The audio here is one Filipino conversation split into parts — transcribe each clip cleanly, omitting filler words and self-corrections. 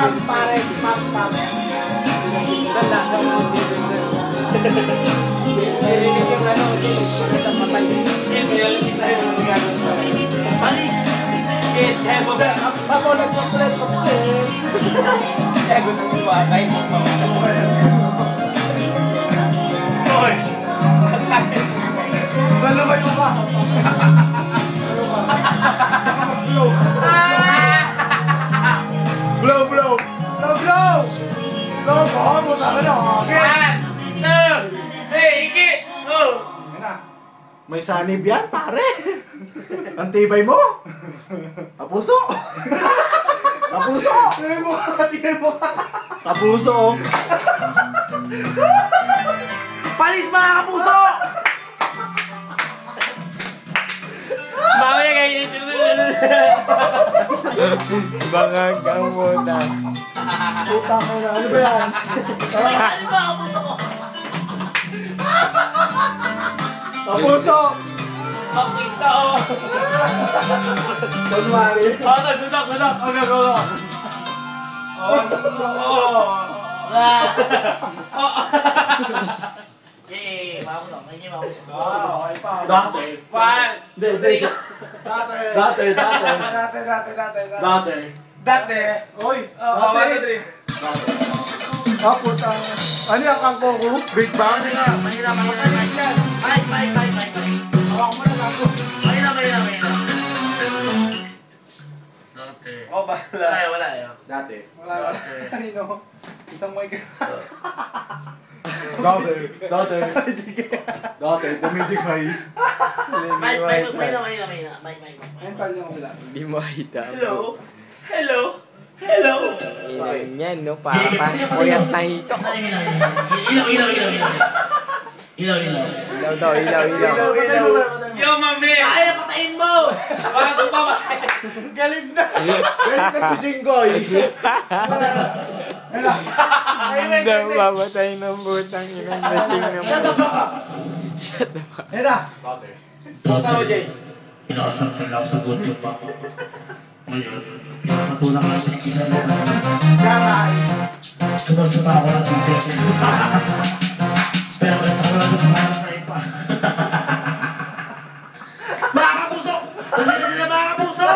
Parang pare, pam. Lasa mo yung narinig yung ano, yung patay. Realistic na yung regalo sa panis. Ego ba? Pamulat sa plate ko. Ego na yung watay mo pa. Hoy! Lalabay mo ka. Blow. Baka mo sa akin ako. Hey, Iki! Oh! May sanib yan, pare. Ang tibay mo. Kapuso. Tingnan mo ka. Kapuso. Panis mga kapuso! Mamaya kayo ito. Bangag ang muna. Putang mo na. Ano ba yan? Ano ba kapuso ko? Kapuso. Makita oh! Kunwari. Sudak! Okay, go! Yay! Makuso! Okay pa. Dati. One! Dati. Oy. Dati. Putang. Ano yung kangkong ko? Big Bang? Mahirap. Ay! Hawak mo na ako. Mahirap. Okay. Oh, wala yun. Dati. Wala. Kanino? Isang mic. Dati. Dumidikay. Mahina. Mental niyo sila. Hindi mo kita. Hello. Ilan yan, no? Para pang puyat na hito. Ilaw. Yo, mami! Kaya patayin mo! Bago pa matay. Galit na si Jinggoy. Daw babatay ng butang inang lasing naman. Shut the fuck up! Hera. Kasama, Jay. Inaasang lang sa budyo pa. Ngayon, pinapatulak na sa isa na Garay. sumunod pa ako ng tubig. Pero ito ko lang sa ipa. Mga kapuso! Kasi na mga kapuso!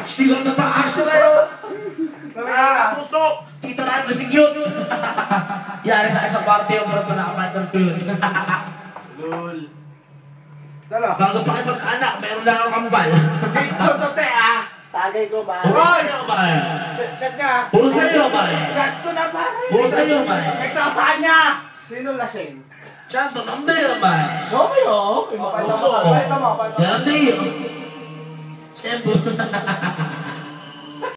Silang na pa-action na yun! Mga kapuso! Kita na yung cute! Yari sa isang party yung mga nakapantang yun. Lul. Dala. Bago pa kayo magkaanak, meron lang ako kambal. Dito to te ah. Tagay ko ba? Puro sa'yo ba eh? Shot ka. Puro sa'yo ba eh? Shot ko na pare. Puro sa'yo ba eh? Nagsasaan niya. Sino lasing? Chanto, tambay ba eh? Okay oh. Puso. Pakita mo. Yan ang day. Siyempre.